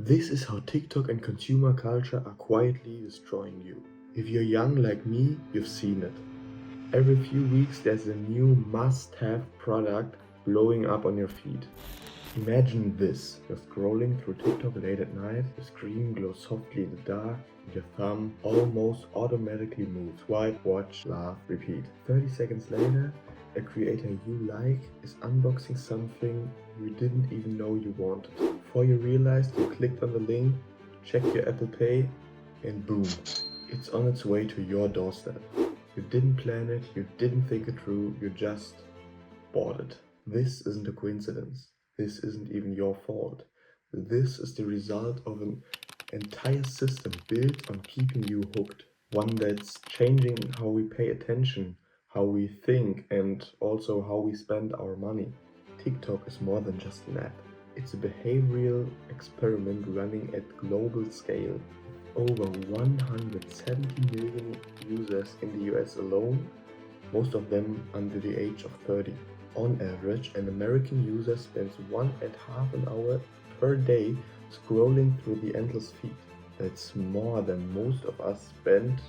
This is how TikTok and consumer culture are quietly destroying you. If you're young like me, you've seen it. Every few weeks there's a new must-have product blowing up on your feed. Imagine this, you're scrolling through TikTok late at night, your screen glows softly in the dark, and your thumb almost automatically moves. Swipe, watch, laugh, repeat. 30 seconds later, a creator you like is unboxing something you didn't even know you wanted. Before you realized, you clicked on the link, checked your Apple Pay, and boom, it's on its way to your doorstep. You didn't plan it, you didn't think it through, you just bought it. This isn't a coincidence. This isn't even your fault. This is the result of an entire system built on keeping you hooked. One that's changing how we pay attention, how we think, and also how we spend our money. TikTok is more than just an app. It's a behavioral experiment running at global scale. Over 170 million users in the US alone, most of them under the age of 30. On average, an American user spends 1.5 hours per day scrolling through the endless feed. That's more than most of us spend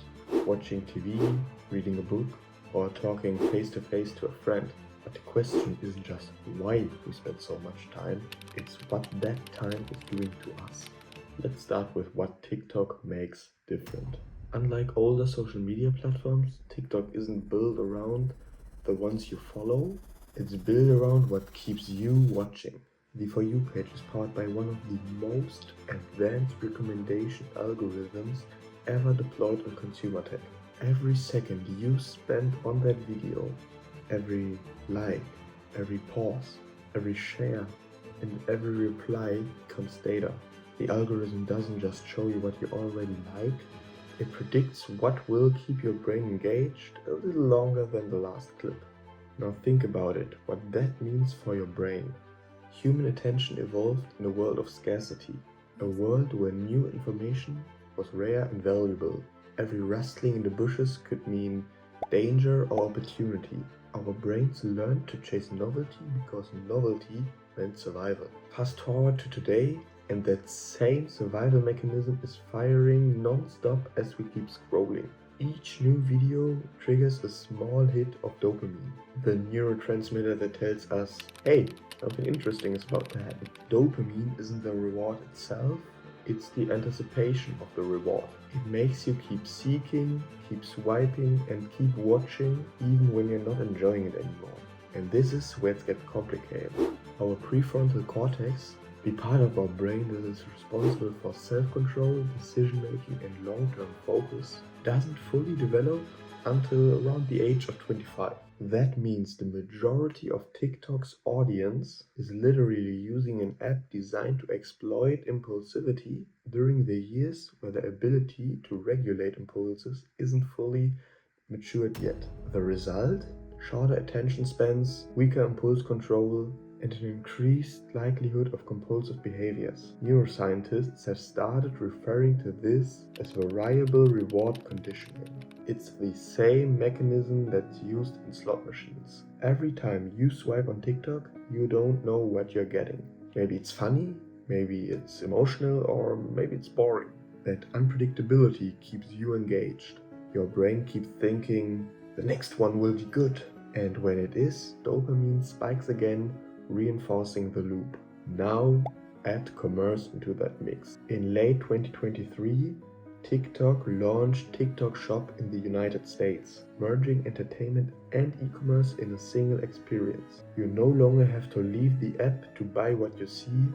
watching TV, reading a book, or talking face to face to a friend. But the question isn't just why we spend so much time, it's what that time is doing to us. Let's start with what TikTok makes different. Unlike older social media platforms, TikTok isn't built around the ones you follow, it's built around what keeps you watching. The For You page is powered by one of the most advanced recommendation algorithms ever deployed on consumer tech. Every second you spend on that video, every like, every pause, every share, and every reply becomes data. The algorithm doesn't just show you what you already like, it predicts what will keep your brain engaged a little longer than the last clip. Now think about it, what that means for your brain. Human attention evolved in a world of scarcity, a world where new information was rare and valuable. Every rustling in the bushes could mean danger or opportunity. Our brains learned to chase novelty because novelty meant survival. Fast forward to today, and that same survival mechanism is firing non-stop as we keep scrolling. Each new video triggers a small hit of dopamine, the neurotransmitter that tells us, hey, something interesting is about to happen. Dopamine isn't the reward itself, it's the anticipation of the reward. It makes you keep seeking, keep swiping, and keep watching even when you're not enjoying it anymore. And this is where it gets complicated. Our prefrontal cortex, the part of our brain that is responsible for self-control, decision-making, and long-term focus, doesn't fully develop until around the age of 25. That means the majority of TikTok's audience is literally using an app designed to exploit impulsivity during the years where the ability to regulate impulses isn't fully matured yet. The result? Shorter attention spans, weaker impulse control, and an increased likelihood of compulsive behaviors. Neuroscientists have started referring to this as variable reward conditioning. It's the same mechanism that's used in slot machines. Every time you swipe on TikTok, you don't know what you're getting. Maybe it's funny, maybe it's emotional, or maybe it's boring. That unpredictability keeps you engaged. Your brain keeps thinking, the next one will be good. And when it is, dopamine spikes again, reinforcing the loop. Now add commerce into that mix. In late 2023, TikTok launched TikTok Shop in the United States, merging entertainment and e-commerce in a single experience. You no longer have to leave the app to buy what you see,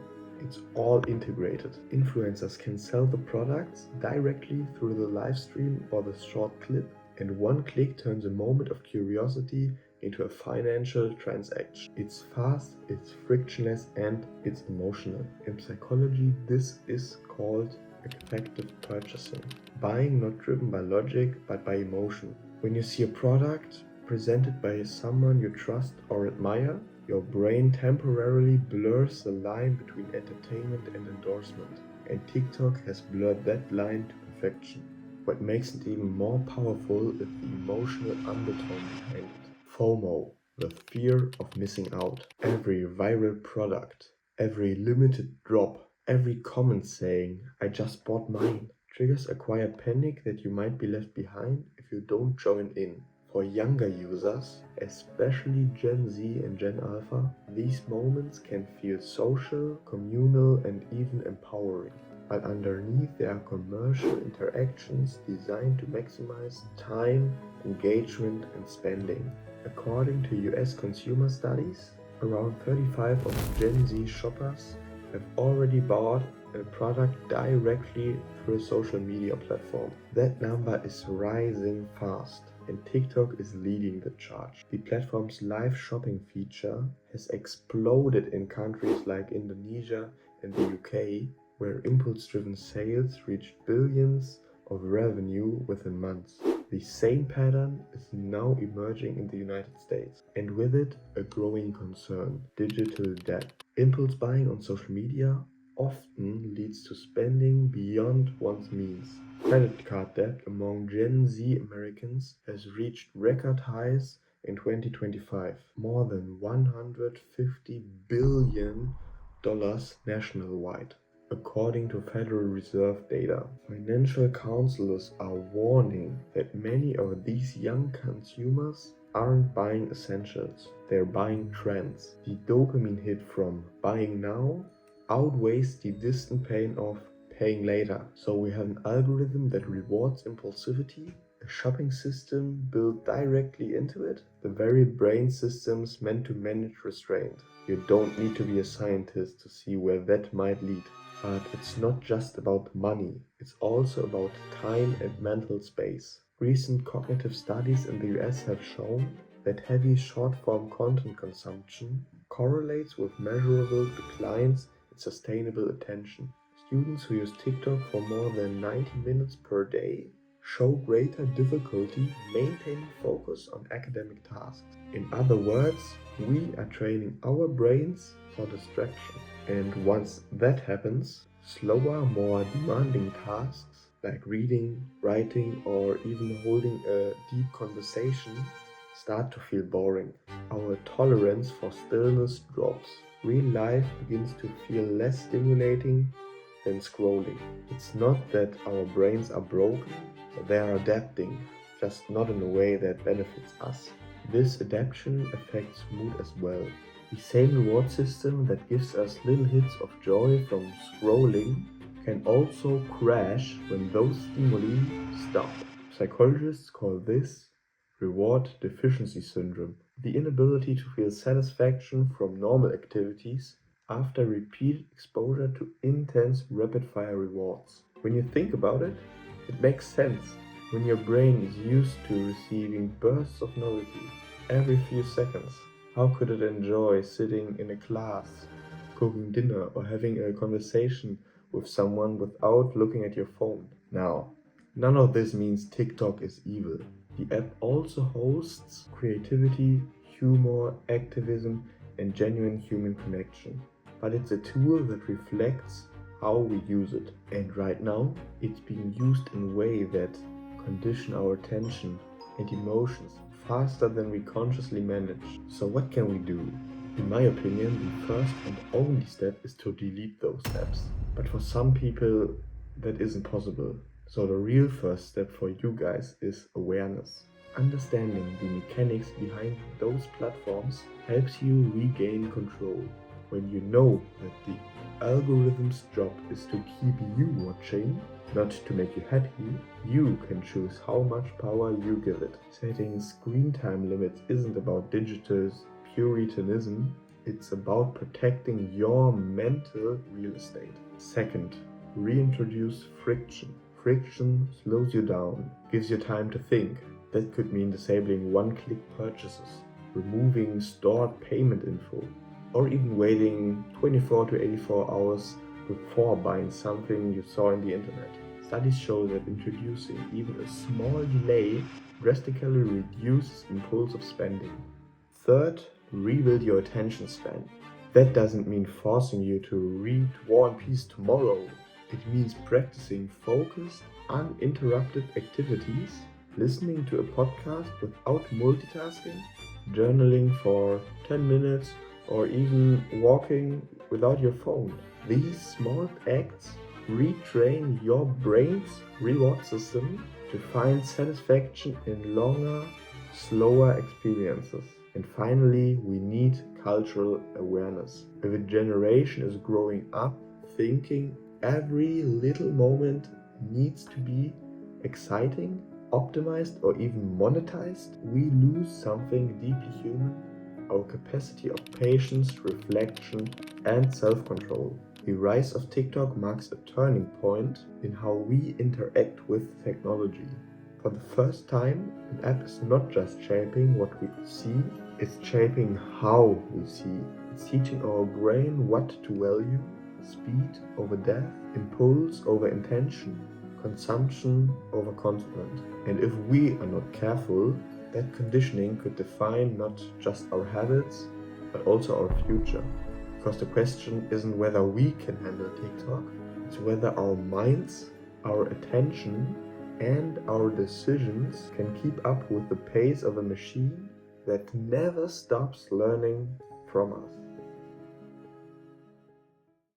it's all integrated. Influencers can sell the products directly through the live stream or the short clip, and one click turns a moment of curiosity into a financial transaction. It's fast, it's frictionless, and it's emotional. In psychology, this is called affective purchasing. Buying not driven by logic, but by emotion. When you see a product presented by someone you trust or admire, your brain temporarily blurs the line between entertainment and endorsement. And TikTok has blurred that line to perfection. What makes it even more powerful is the emotional undertone behind it. FOMO, the fear of missing out. Every viral product, every limited drop, Every comment saying, "I just bought mine," triggers a quiet panic that you might be left behind if you don't join in. For younger users, especially Gen Z and Gen Alpha, these moments can feel social, communal, and even empowering. But underneath, there are commercial interactions designed to maximize time, engagement, and spending. According to US consumer studies, around 35% of Gen Z shoppers have already bought a product directly through a social media platform. That number is rising fast, and TikTok is leading the charge. The platform's live shopping feature has exploded in countries like Indonesia and the UK, where impulse-driven sales reached billions of revenue within months. The same pattern is now emerging in the United States, and with it, a growing concern: digital debt. Impulse buying on social media often leads to spending beyond one's means. Credit card debt among Gen Z Americans has reached record highs in 2025, more than $150 billion nationwide. According to Federal Reserve data, financial counselors are warning that many of these young consumers aren't buying essentials, they're buying trends. The dopamine hit from buying now outweighs the distant pain of paying later. So we have an algorithm that rewards impulsivity, a shopping system built directly into it, the very brain systems meant to manage restraint. You don't need to be a scientist to see where that might lead. But it's not just about money, it's also about time and mental space. Recent cognitive studies in the US have shown that heavy short-form content consumption correlates with measurable declines in sustainable attention. Students who use TikTok for more than 90 minutes per day show greater difficulty maintaining focus on academic tasks. In other words, we are training our brains for distraction. And once that happens, slower, more demanding tasks like reading, writing, or even holding a deep conversation start to feel boring. Our tolerance for stillness drops. Real life begins to feel less stimulating than scrolling. It's not that our brains are broken, but they are adapting, just not in a way that benefits us. This adaptation affects mood as well. The same reward system that gives us little hits of joy from scrolling can also crash when those stimuli stop. Psychologists call this reward deficiency syndrome, the inability to feel satisfaction from normal activities after repeated exposure to intense rapid-fire rewards. When you think about it, it makes sense. When your brain is used to receiving bursts of novelty every few seconds, how could it enjoy sitting in a class, cooking dinner, or having a conversation with someone without looking at your phone? Now, none of this means TikTok is evil. The app also hosts creativity, humor, activism, and genuine human connection. But it's a tool that reflects how we use it. And right now, it's being used in a way that condition our attention and emotions faster than we consciously manage. So what can we do? In my opinion, the first and only step is to delete those apps. But for some people, that isn't possible. So the real first step for you guys is awareness. Understanding the mechanics behind those platforms helps you regain control. When you know that the algorithm's job is to keep you watching, not to make you happy, you can choose how much power you give it. Setting screen time limits isn't about digital puritanism, it's about protecting your mental real estate. Second, reintroduce friction. Friction slows you down, gives you time to think. That could mean disabling one-click purchases, removing stored payment info, or even waiting 24 to 84 hours before buying something you saw in the internet. Studies show that introducing even a small delay drastically reduces impulsive spending. Third, rebuild your attention span. That doesn't mean forcing you to read War and Peace tomorrow. It means practicing focused, uninterrupted activities, listening to a podcast without multitasking, journaling for 10 minutes, or even walking without your phone. These small acts retrain your brain's reward system to find satisfaction in longer, slower experiences. And finally, we need cultural awareness. If a generation is growing up thinking every little moment needs to be exciting, optimized, or even monetized, we lose something deeply human: our capacity of patience, reflection, and self control. The rise of TikTok marks a turning point in how we interact with technology. For the first time, an app is not just shaping what we see, it's shaping how we see. It's teaching our brain what to value: speed over depth, impulse over intention, consumption over content. And if we are not careful, that conditioning could define not just our habits, but also our future. Because the question isn't whether we can handle TikTok, it's whether our minds, our attention, and our decisions can keep up with the pace of a machine that never stops learning from us.